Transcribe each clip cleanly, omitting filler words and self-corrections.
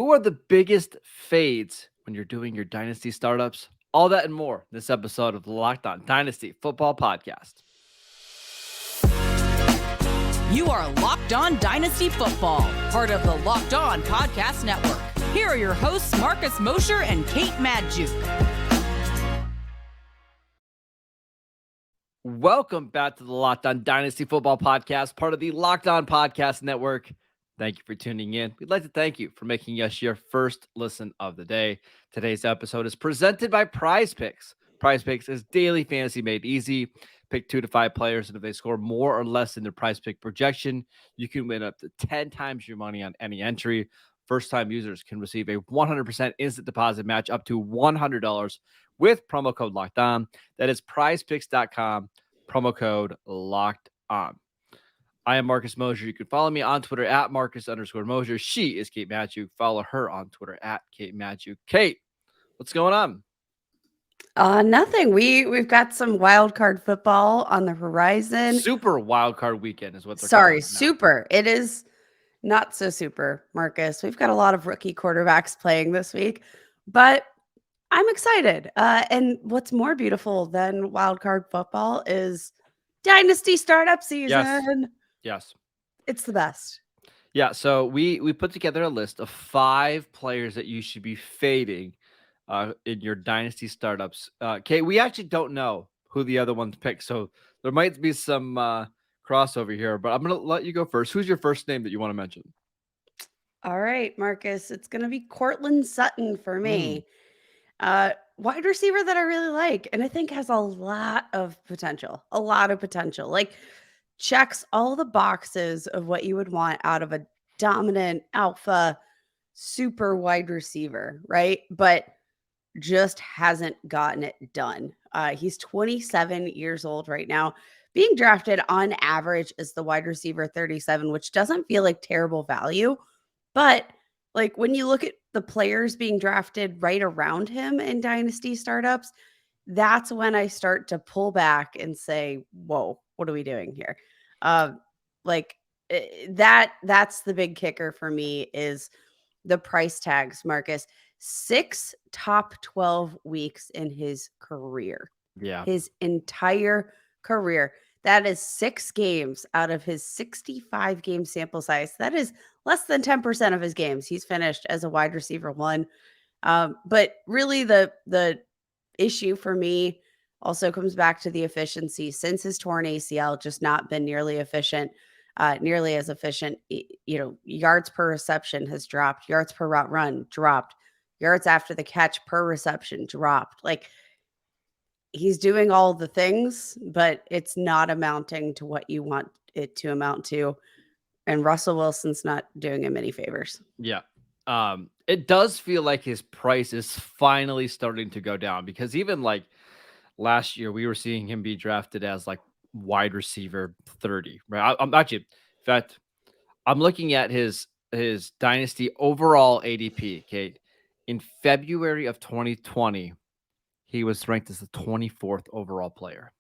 Who are the biggest fades when you're doing your dynasty startups? All that and more in this episode of the Locked On Dynasty Football Podcast. You are Locked On Dynasty Football, part of the Locked On Podcast Network. Here are your hosts, Marcus Mosher and Kate Magdziuk. Welcome back to the Locked On Dynasty Football Podcast, part of the Locked On Podcast Network. Thank you for tuning in. We'd like to thank you for making us your first listen of the day. Today's episode is presented by Prize Picks. Prize Picks is daily fantasy made easy. Pick 2 to 5 players, and if they score more or less than their Prize Pick projection, you can win up to 10 times your money on any entry. First-time users can receive a 100% instant deposit match up to $100 with promo code Locked On. That is prizepicks.com, promo code Locked On. I am Marcus Mosher. You can follow me on Twitter at Marcus_Mosher. She is Kate Magdziuk. Follow her on Twitter at Kate Magdziuk. Kate, what's going on? Nothing. We've got some wild card football on the horizon. Super wild card weekend is what they're calling it now. Super. It is not so super, Marcus. We've got a lot of rookie quarterbacks playing this week, but I'm excited. And what's more beautiful than wild card football is dynasty startup season. Yes. It's the best. Yeah, so we put together a list of 5 players that you should be fading in your dynasty startups. Kate, we actually don't know who the other ones pick, so there might be some crossover here, but I'm going to let you go first. Who's your first name that you want to mention? All right, Marcus. It's going to be Courtland Sutton for me. Wide receiver that I really like and I think has a lot of potential. Like checks all the boxes of what you would want out of a dominant alpha super wide receiver, right? But just hasn't gotten it done. He's 27 years old right now, being drafted on average as the wide receiver 37, which doesn't feel like terrible value. But like when you look at the players being drafted right around him in dynasty startups, that's when I start to pull back and say, whoa, what are we doing here? That's the big kicker for me is the price tags, Marcus. 6 top 12 weeks in his career. Yeah. His entire career. That is 6 games out of his 65 game sample size. That is less than 10% of his games. He's finished as a wide receiver 1. But really the issue for me also comes back to the efficiency. Since his torn ACL, just not been nearly as efficient. Yards per reception has dropped. Yards per route run dropped. Yards after the catch per reception dropped. Like he's doing all the things, but it's not amounting to what you want it to amount to. And Russell Wilson's not doing him any favors. Yeah. It does feel like his price is finally starting to go down because even like last year, we were seeing him be drafted as like wide receiver 30, right? I'm actually, in fact, I'm looking at his dynasty overall ADP, Kate. In February of 2020, he was ranked as the 24th overall player.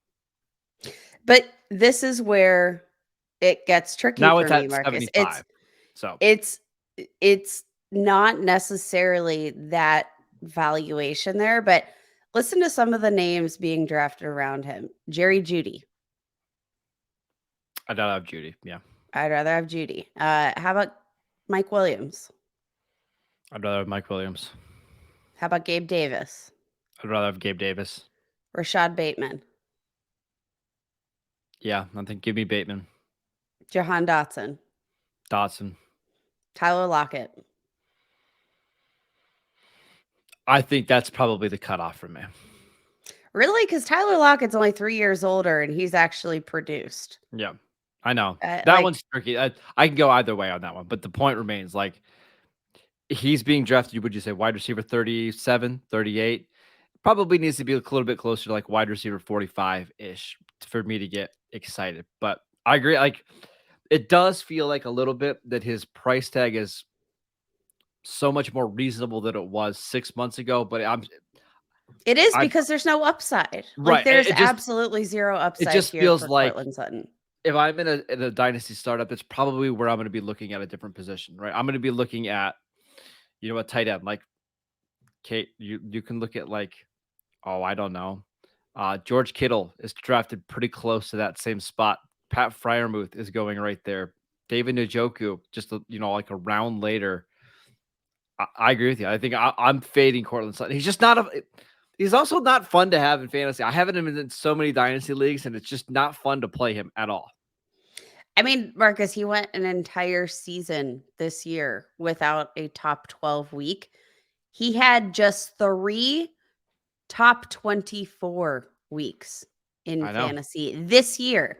But this is where it gets tricky now for it's me, at Marcus. 75. It's not necessarily that valuation there, but listen to some of the names being drafted around him. Jerry Jeudy. I'd rather have Jeudy. Yeah. I'd rather have Jeudy. How about Mike Williams? I'd rather have Mike Williams. How about Gabe Davis? I'd rather have Gabe Davis. Rashad Bateman. Yeah, I think give me Bateman. Jahan Dotson. Tyler Lockett. I think that's probably the cutoff for me. Really? Because Tyler Lockett's only 3 years older and he's actually produced. Yeah, I know. That one's tricky. I can go either way on that one. But the point remains, like, he's being drafted, would you say, wide receiver 37, 38? Probably needs to be a little bit closer to, like, wide receiver 45-ish for me to get excited. But I agree. Like, it does feel like a little bit that his price tag is so much more reasonable than it was 6 months ago. But it is because there's no upside. Right. Like there's absolutely zero upside. It just here feels for like Courtland Sutton. If I'm in a dynasty startup, it's probably where I'm going to be looking at a different position, right? I'm going to be looking at, You know what, tight end, like Kate, you can look at like, oh, I don't know. George Kittle is drafted pretty close to that same spot. Pat Fryermuth is going right there. David Njoku, just like a round later. I agree with you. I think I'm fading Cortland Sutton. He's just not he's also not fun to have in fantasy. I haven't him in so many dynasty leagues, and it's just not fun to play him at all. I mean, Marcus, he went an entire season this year without a top 12 week. He had just 3 top 24 weeks in I know. fantasy this year.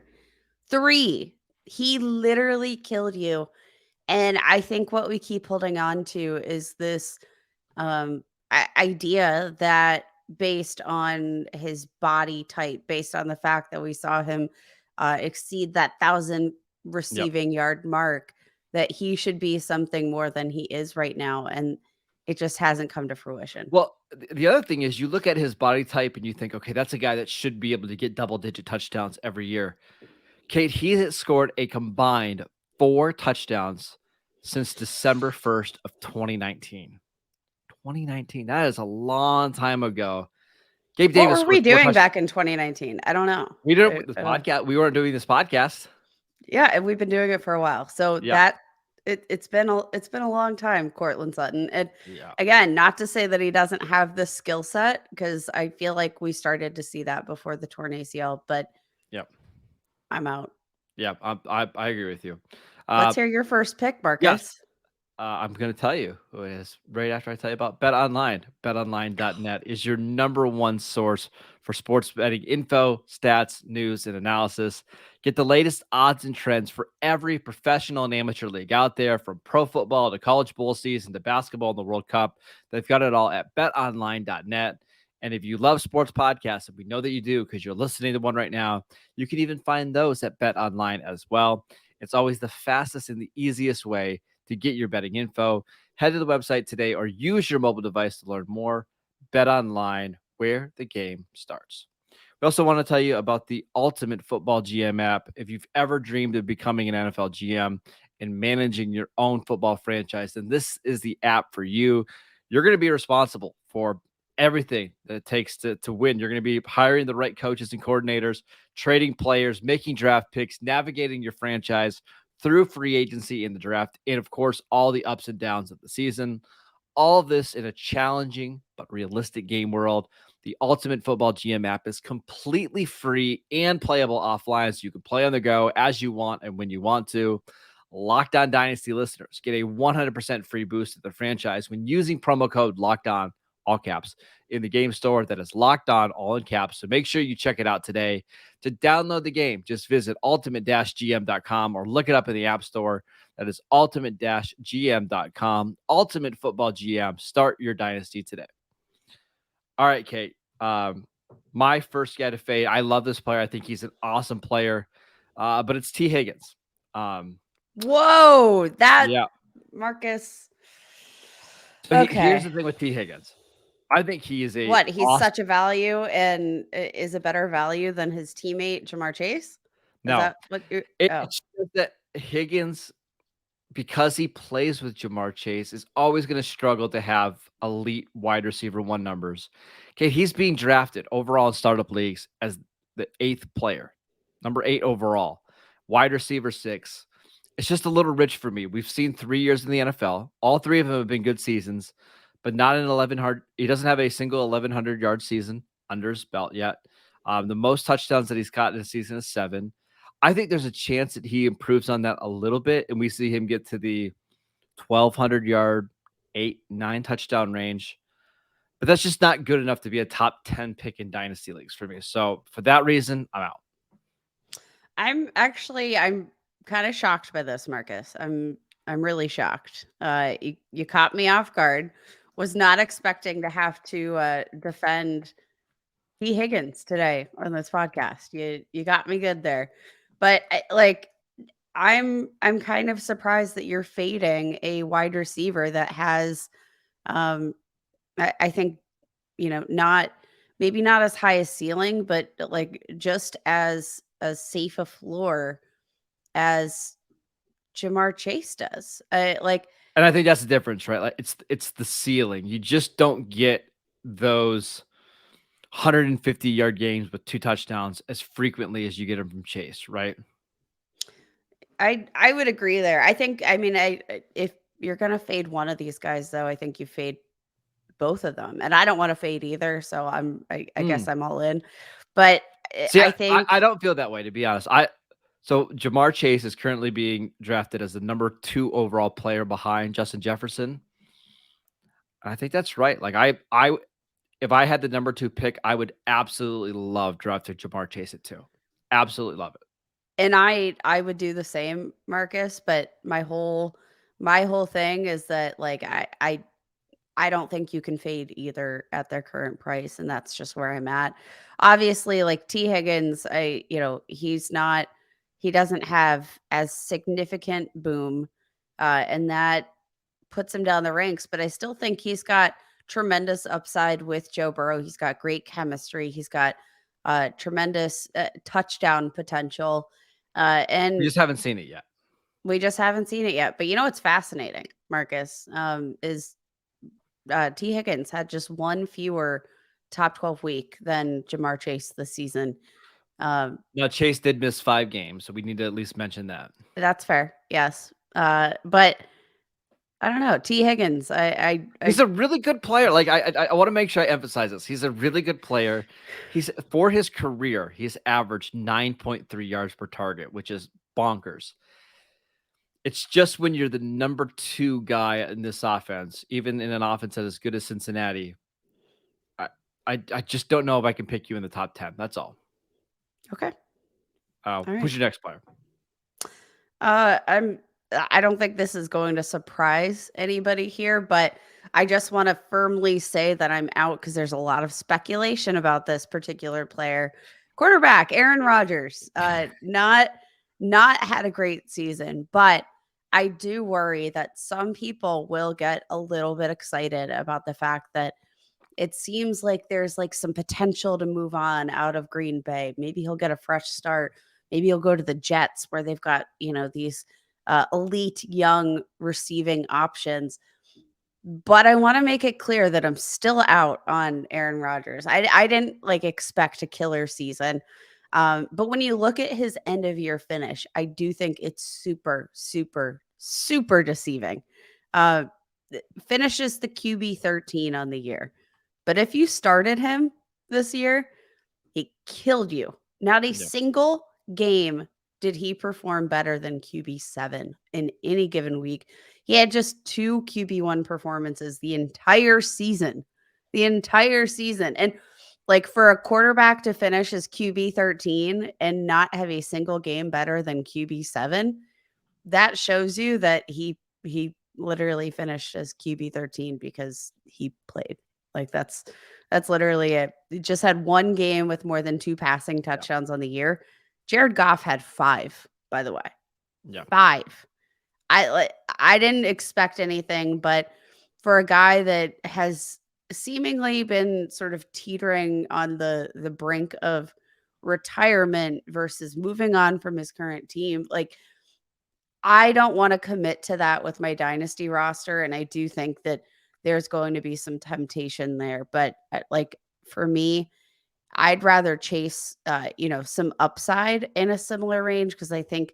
3. He literally killed you. And I think what we keep holding on to is this idea that based on his body type, based on the fact that we saw him exceed that 1,000 Yep. receiving yard mark, that he should be something more than he is right now. And it just hasn't come to fruition. Well, the other thing is you look at his body type and you think, okay, that's a guy that should be able to get double-digit touchdowns every year. Kate, he has scored a combined 4 touchdowns since December 1st of 2019. 2019, that is a long time ago. Gabe What Davis were we scored 4 doing touchdowns. back in 2019? I don't know. We didn't this podcast. We weren't doing this podcast. Yeah, and we've been doing it for a while. So Yeah. that it's been a long time, Cortland Sutton. And Yeah. again, not to say that he doesn't have the skill set, because I feel like we started to see that before the torn ACL, but Yep. I'm out. Yeah. I agree with you. Let's hear your first pick, Yes. Marcus. I'm going to tell you who it is right after I tell you about Bet Online. BetOnline.net is your number one source for sports betting info, stats, news, and analysis. Get the latest odds and trends for every professional and amateur league out there, from pro football to college bowl season to basketball and the World Cup. They've got it all at BetOnline.net. And if you love sports podcasts, and we know that you do because you're listening to one right now, you can even find those at BetOnline as well. It's always the fastest and the easiest way to get your betting info. Head to the website today or use your mobile device to learn more. Bet Online, where the game starts. We also want to tell you about the Ultimate Football GM app. If you've ever dreamed of becoming an NFL GM and managing your own football franchise, then this is the app for you. You're going to be responsible for everything that it takes to win. You're going to be hiring the right coaches and coordinators, trading players, making draft picks, navigating your franchise through free agency in the draft, and of course, all the ups and downs of the season. All of this in a challenging but realistic game world. The Ultimate Football GM app is completely free and playable offline, so you can play on the go as you want and when you want to. Locked On Dynasty listeners get a 100% free boost of their franchise when using promo code Locked On, all caps, in the game store. That is Locked On, all in caps. So make sure you check it out today. To download the game, just visit ultimate-gm.com or look it up in the App Store. That is ultimate-gm.com. Ultimate Football GM. Start your dynasty today. All right, Kate. My first guy to fade. I love this player. I think he's an awesome player. But it's Tee Higgins. Whoa, that Yeah. Marcus. So Okay. here's the thing with Tee Higgins. I think he is What, he's such a value and is a better value than his teammate Jamar Chase? Is No. that what you're It's just that Higgins, because he plays with Jamar Chase, is always going to struggle to have elite wide receiver 1 numbers. Okay, he's being drafted overall in startup leagues as the 8th player, number 8 overall, wide receiver 6. It's just a little rich for me. We've seen 3 years in the NFL. All 3 of them have been good seasons, but not an 1,100. He doesn't have a single 1,100-yard season under his belt yet. The most touchdowns that he's got in a season is 7. I think there's a chance that he improves on that a little bit, and we see him get to the 1,200-yard, 8-9 touchdown range. But that's just not good enough to be a top 10 pick in dynasty leagues for me. So for that reason, I'm out. I'm kind of shocked by this, Marcus. I'm really shocked. You caught me off guard. Was not expecting to have to defend Tee Higgins today on this podcast. You got me good there. But I'm kind of surprised that you're fading a wide receiver that has I think, maybe not as high a ceiling, but like just as safe a floor as Jamar Chase does. And I think that's the difference, right? Like it's the ceiling. You just don't get those 150-yard games with 2 touchdowns as frequently as you get them from Chase, right? I would agree there. If you're gonna fade one of these guys, though, I think you fade both of them, and I don't want to fade either. So I guess Mm. I'm all in. But See, I I think don't feel that way, to be honest. So Jamar Chase is currently being drafted as the number 2 overall player behind Justin Jefferson. I think that's right. Like I if I had the number 2 pick, I would absolutely love drafting Jamar Chase at 2. Absolutely love it. and I would do the same, Marcus. But my whole thing is that I don't think you can fade either at their current price, and that's just where I'm at. Obviously, like Tee Higgins, he doesn't have as significant boom, and that puts him down the ranks, but I still think he's got tremendous upside with Joe Burrow. He's got great chemistry. He's got tremendous touchdown potential. We And just haven't seen it yet. we just haven't seen it yet. But you know what's fascinating, Marcus, is T. Higgins had just one fewer top 12 week than Jamar Chase this season. Now Chase did miss 5 games, so we need to at least mention that. That's fair. Yes. But I don't know. T. Higgins, He's a really good player. Like I want to make sure I emphasize this. He's a really good player. He's for his career, he's averaged 9.3 yards per target, which is bonkers. It's just when you're the number 2 guy in this offense, even in an offense that is as good as Cincinnati, I I just don't know if I can pick you in the top 10. That's all. okay. All right. Who's your next player? Uh, I'm I don't think this is going to surprise anybody here, but I just want to firmly say that I'm out because there's a lot of speculation about this particular player. Quarterback Aaron Rodgers, not had a great season, but I do worry that some people will get a little bit excited about the fact that it seems like there's like some potential to move on out of Green Bay. Maybe he'll get a fresh start. Maybe he'll go to the Jets where they've got, these elite young receiving options. But I want to make it clear that I'm still out on Aaron Rodgers. I didn't like expect a killer season. But when you look at his end of year finish, I do think it's super, super, super deceiving. Uh, Finishes the QB 13 on the year. But if you started him this year, he killed you. Not a Yeah. single game did he perform better than QB7 in any given week. He had just 2 QB1 performances the entire season. The entire season. And like for a quarterback to finish as QB13 and not have a single game better than QB7, that shows you that he literally finished as QB13 because he played. Like that's literally it. He just had one game with more than 2 passing touchdowns on the year. Jared Goff had 5, by the way. Yeah. 5. I didn't expect anything, but for a guy that has seemingly been sort of teetering on the brink of retirement versus moving on from his current team, like I don't want to commit to that with my dynasty roster, and I do think that there's going to be some temptation there, but like for me, I'd rather chase some upside in a similar range because I think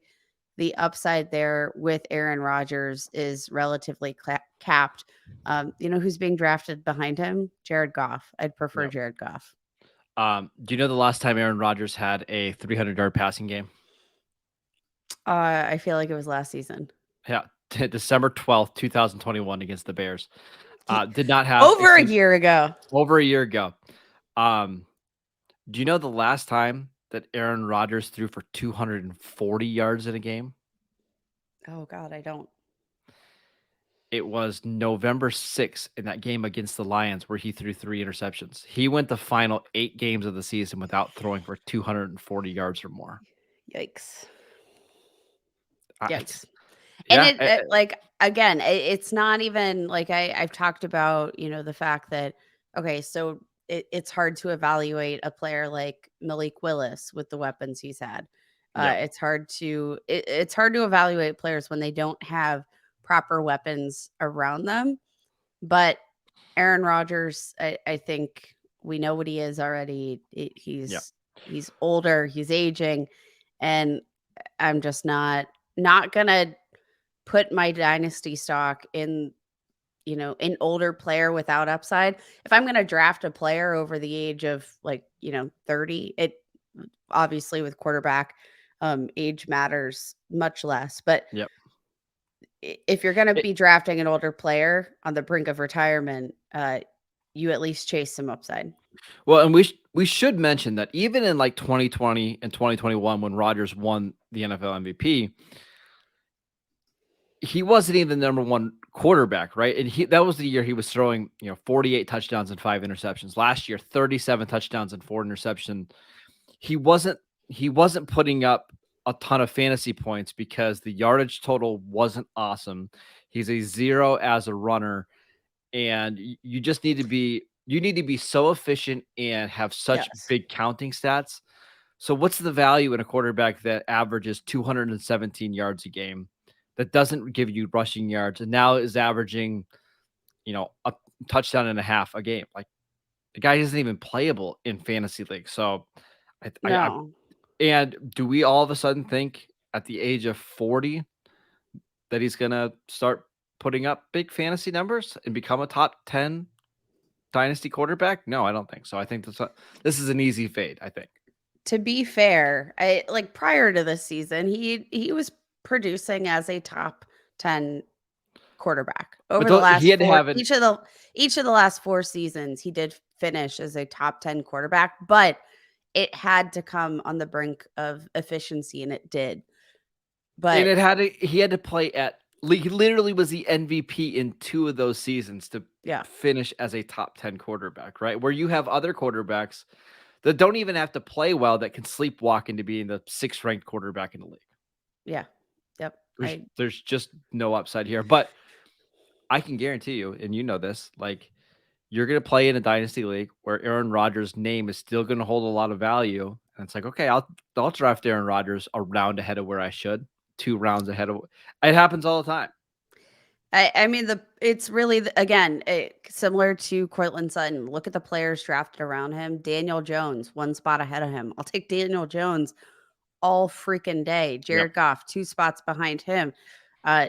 the upside there with Aaron Rodgers is relatively capped. Who's being drafted behind him? Jared Goff. I'd prefer Yep. Jared Goff. Do you know the last time Aaron Rodgers had a 300-yard passing game? I feel like it was last season. Yeah, December 12th, 2021 against the Bears. Did not have over a year ago. Over a year ago. Do you know the last time that Aaron Rodgers threw for 240 yards in a game? Oh God, I don't. It was November 6th in that game against the Lions where he threw 3 interceptions. He went the final 8 games of the season without throwing for 240 yards or more. Yikes. I- Yikes. Yeah, And like again, it's not even like I've talked about, the fact that okay, so it's hard to evaluate a player like Malik Willis with the weapons he's had. Yeah. It's hard to it's hard to evaluate players when they don't have proper weapons around them. But Aaron Rodgers, I think we know what he is already. Yeah. He's older, he's aging, and I'm just not gonna put my dynasty stock in, an older player without upside. If I'm gonna draft a player over the age of, like, 30, it obviously with quarterback, age matters much less. But Yep. if you're gonna It, be drafting an older player on the brink of retirement, you at least chase some upside. well, and we should mention that even in like 2020 and 2021, when Rodgers won the NFL MVP, he wasn't even the number one quarterback, right? And that was the year he was throwing, 48 touchdowns and 5 interceptions. Last year, 37 touchdowns and 4 interceptions. He wasn't putting up a ton of fantasy points because the yardage total wasn't awesome. He's a 0 as a runner, and you just need to be so efficient and have such Yes. big counting stats. So what's the value in a quarterback that averages 217 yards a game, that doesn't give you rushing yards, and now is averaging, a touchdown and a half a game? Like, the guy isn't even playable in fantasy league. So I No. and do we all of a sudden think at the age of 40 that he's gonna start putting up big fantasy numbers and become a top 10 dynasty quarterback? No, I don't think so. I think this is an easy fade, I think. To be fair, I like prior to this season, he was producing as a top 10 quarterback. But Over the he last had to 4 have it. each of the last 4 seasons, he did finish as a top 10 quarterback, but it had to come on the brink of efficiency, and it did. And But he had to play he literally was the MVP in 2 of those seasons to yeah, finish as a top 10 quarterback, right? Where you have other quarterbacks that don't even have to play well, that can sleepwalk into being the 6th ranked quarterback in the league. yeah. Yep. I There's just no upside here. But I can guarantee you, and you know this, like, you're gonna play in a dynasty league where Aaron Rodgers' name is still gonna hold a lot of value. And it's like, okay, I'll draft Aaron Rodgers a round ahead of where I should, 2 rounds ahead of it happens all the time. I mean, it's really again similar to Cortland Sutton. Look at the players drafted around him. Daniel Jones, 1 spot ahead of him. I'll take Daniel Jones all freaking day. Yep. Jared Goff, 2 spots behind him.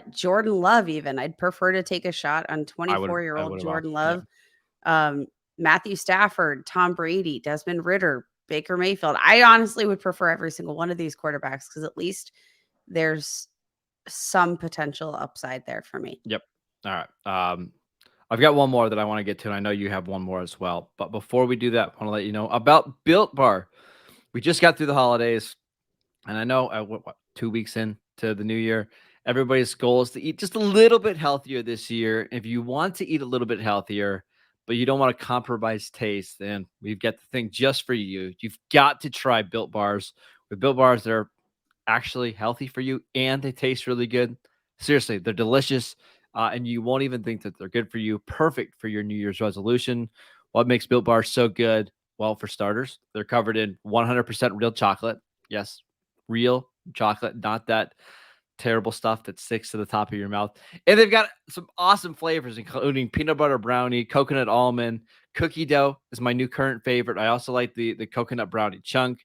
Jordan Love, even I'd prefer to take a shot on I 24-year-old would have opted. Jordan Yeah. Love. Matthew Stafford, Tom Brady, Desmond Ritter, Baker Mayfield. I honestly would prefer every single one of these quarterbacks because at least there's some potential upside there for me. Yep. All right. I've got one more that I want to get to, and I know you have one more as well. But before we do that, I want to let you know about Built Bar. We just got through the holidays, and I know what 2 weeks into the new year, everybody's goal is to eat just a little bit healthier this year. If you want to eat a little bit healthier, but you don't want to compromise taste, then we've got the thing just for you. You've got to try Built Bars. With Built Bars, they're actually healthy for you and they taste really good. Seriously, they're delicious, and you won't even think that they're good for you. Perfect for your New Year's resolution. What makes Built Bars so good? Well, for starters, they're covered in 100% real chocolate. Yes, real chocolate, not that terrible stuff that sticks to the top of your mouth. And they've got some awesome flavors, including peanut butter brownie, coconut almond, cookie dough is my new current favorite. I also like the coconut brownie chunk.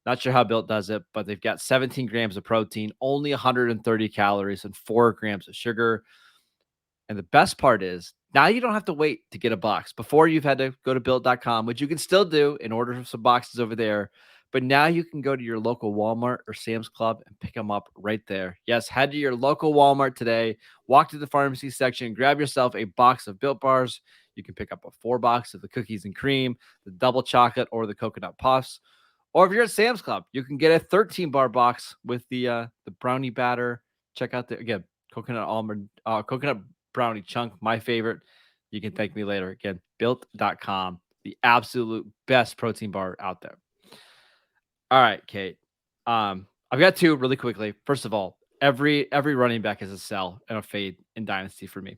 Not sure how Built does it, but they've got 17 grams of protein, only 130 calories, and 4 grams of sugar. And the best part is now you don't have to wait to get a box. Before, you've had to go to built.com, which you can still do and order some boxes over there. But now you can go to your local Walmart or Sam's Club and pick them up right there. Yes, head to your local Walmart today, walk to the pharmacy section, grab yourself a box of Built Bars. You can pick up a 4 box of the cookies and cream, the double chocolate, or the coconut puffs. Or if you're at Sam's Club, you can get a 13-bar box with the brownie batter. Check out again, coconut almond, coconut brownie chunk, my favorite. You can thank me later. Again, built.com, the absolute best protein bar out there. All right, Kate. I've got 2 really quickly. First of all, every running back is a sell and a fade in Dynasty for me.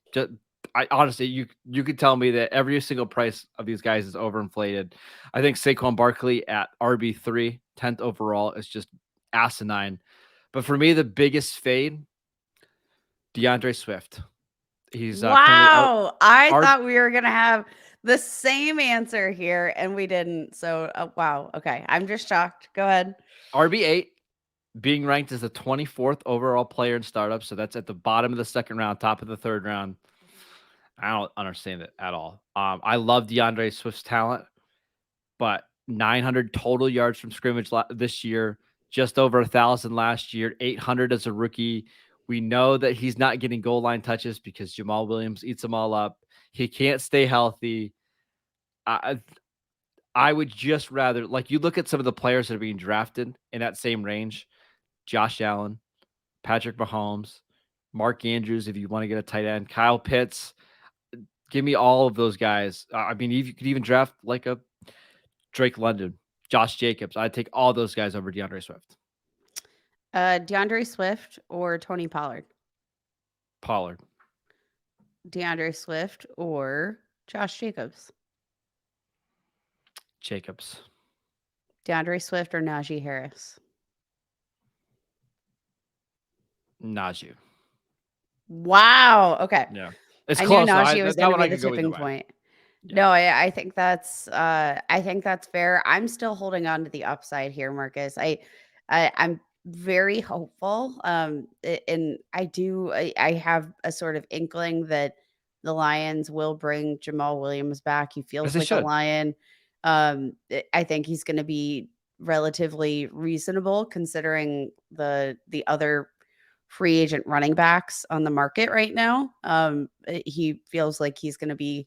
I honestly, you could tell me that every single price of these guys is overinflated. I think Saquon Barkley at RB3, 10th overall, is just asinine. But for me, the biggest fade, DeAndre Swift. He's currently Wow. I our thought we were going to have the same answer here and we didn't. So, wow. Okay. I'm just shocked. Go ahead. RB8, being ranked as the 24th overall player in startups. So that's at the bottom of the second round, top of the third round. I don't understand it at all. I love DeAndre Swift's talent, but 900 total yards from scrimmage this year, just over 1,000 last year, 800 as a rookie. We know that he's not getting goal line touches because Jamal Williams eats them all up. He can't stay healthy. I would just rather, like, you look at some of the players that are being drafted in that same range: Josh Allen, Patrick Mahomes, Mark Andrews, if you want to get a tight end, Kyle Pitts. Give me all of those guys. I mean, you could even draft like a Drake London, Josh Jacobs. I'd take all those guys over DeAndre Swift. DeAndre Swift or Tony Pollard? Pollard. DeAndre Swift or Josh Jacobs? Jacobs. DeAndre Swift or Najee Harris? Najee. Wow. Okay. Yeah. It's I close. knew Najee was That going to one be I the could go either tipping way. point. Yeah. No, I think that's fair. I'm still holding on to the upside here, Marcus. I'm very hopeful. And I have a sort of inkling that the Lions will bring Jamal Williams back. He As feels they like a should. Lion. I think he's going to be relatively reasonable considering the other free agent running backs on the market right now. He feels like he's going to be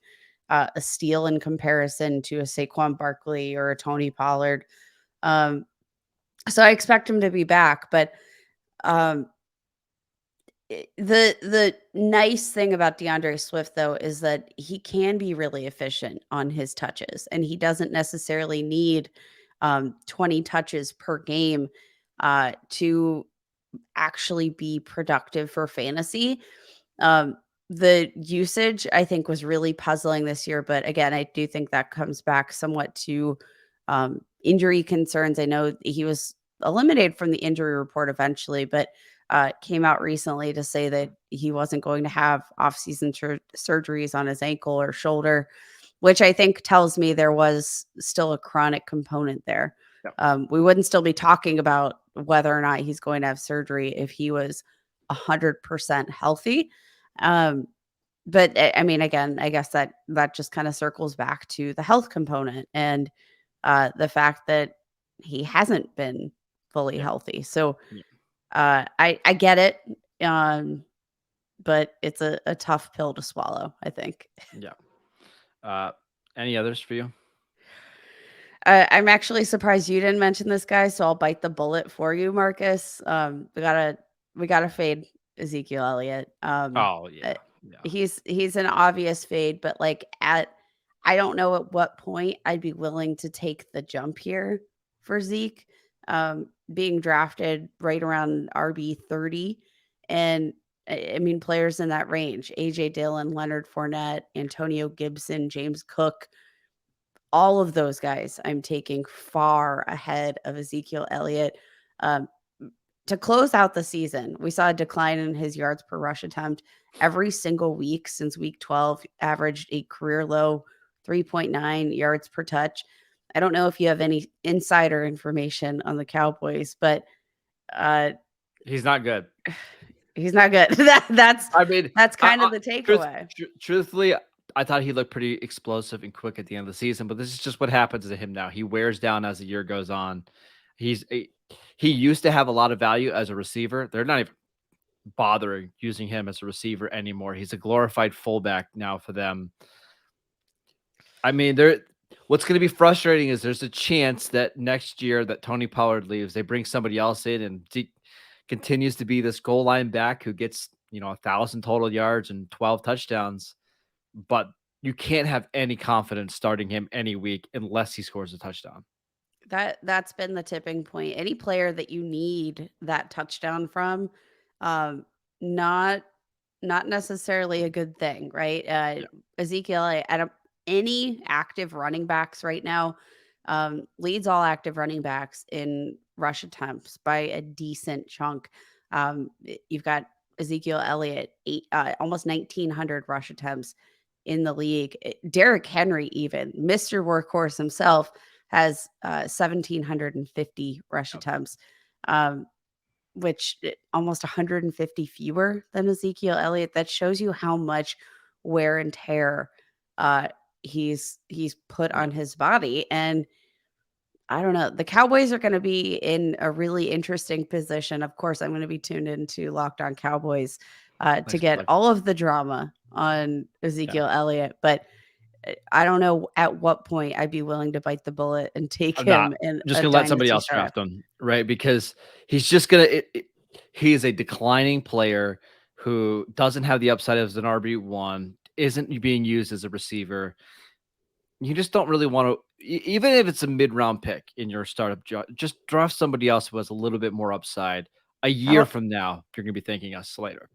a steal in comparison to a Saquon Barkley or a Tony Pollard. So I expect him to be back, but um, the nice thing about DeAndre Swift though is that he can be really efficient on his touches, and he doesn't necessarily need 20 touches per game to actually be productive for fantasy. The usage I think was really puzzling this year, but again, I do think that comes back somewhat to injury concerns. I know he was eliminated from the injury report eventually, but came out recently to say that he wasn't going to have off-season surgeries on his ankle or shoulder, which I think tells me there was still a chronic component there. Yep. We wouldn't still be talking about whether or not he's going to have surgery if he was 100% healthy. But I mean, again, I guess that just kind of circles back to the health component and the fact that he hasn't been fully healthy. So I get it. But it's a tough pill to swallow, I think. Yeah. Any others for you? I'm actually surprised you didn't mention this guy, so I'll bite the bullet for you, Marcus. We gotta fade Ezekiel Elliott. Oh yeah. Yeah. He's an obvious fade, but like I don't know at what point I'd be willing to take the jump here for Zeke. Being drafted right around RB 30, and I mean players in that range: AJ Dillon, Leonard Fournette, Antonio Gibson, James Cook. All of those guys I'm taking far ahead of Ezekiel Elliott. To close out the season, we saw a decline in his yards per rush attempt every single week since week 12, averaged a career low 3.9 yards per touch. I don't know if you have any insider information on the Cowboys, but he's not good. He's not good. That's kind of the takeaway. Truthfully, I thought he looked pretty explosive and quick at the end of the season, but this is just what happens to him now. He wears down as the year goes on. He used to have a lot of value as a receiver. They're not even bothering using him as a receiver anymore. He's a glorified fullback now for them. I mean, what's going to be frustrating is there's a chance that next year that Tony Pollard leaves, they bring somebody else in, and Zeke continues to be this goal line back who gets 1,000 total yards and 12 touchdowns. But you can't have any confidence starting him any week unless he scores a touchdown. That's been the tipping point. Any player that you need that touchdown from, not necessarily a good thing, right? Ezekiel at any active running backs right now leads all active running backs in rush attempts by a decent chunk. You've got Ezekiel Elliott, almost 1,900 rush attempts in the league. Derrick Henry, even Mr. Workhorse himself, has 1,750 rush attempts, which almost 150 fewer than Ezekiel Elliott. That shows you how much wear and tear he's put on his body. And I don't know. The Cowboys are going to be in a really interesting position. Of course, I'm going to be tuned into Locked On Cowboys to get all of the drama on Ezekiel Elliott. But I don't know at what point I'd be willing to bite the bullet and take him in just a gonna let somebody dynasty else startup. draft him, right? Because he's just gonna. He is a declining player who doesn't have the upside as an RB1, isn't being used as a receiver. You just don't really want to, even if it's a mid-round pick in your startup, just draft somebody else who has a little bit more upside. A year from now, you're gonna be thanking us later.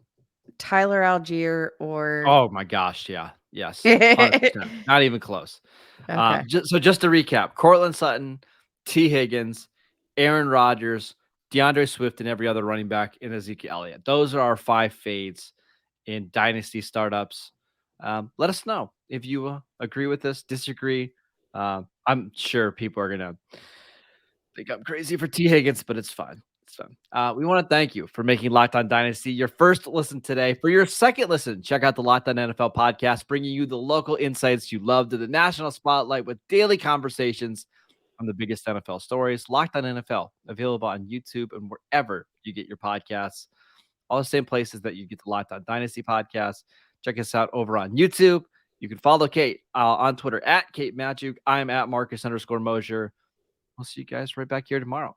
Tyler Algier or Oh my gosh, yeah. Yes, 100%. Not even close. okay. Just to recap, Courtland Sutton, Tee Higgins, Aaron Rodgers, DeAndre Swift, and every other running back, in Ezekiel Elliott. Those are our 5 fades in dynasty startups. Let us know if you agree with this, disagree. I'm sure people are gonna think I'm crazy for Tee Higgins, but it's fine. It's fine. We want to thank you for making Locked On Dynasty your first listen today. For your second listen, check out the Locked On NFL podcast, bringing you the local insights you love to the national spotlight with daily conversations on the biggest NFL stories. Locked On NFL, available on YouTube and wherever you get your podcasts. All the same places that you get the Locked On Dynasty podcast. Check us out over on YouTube. You can follow Kate on Twitter at Kate Magdziuk. I'm at Marcus _Mosher. I'll see you guys right back here tomorrow.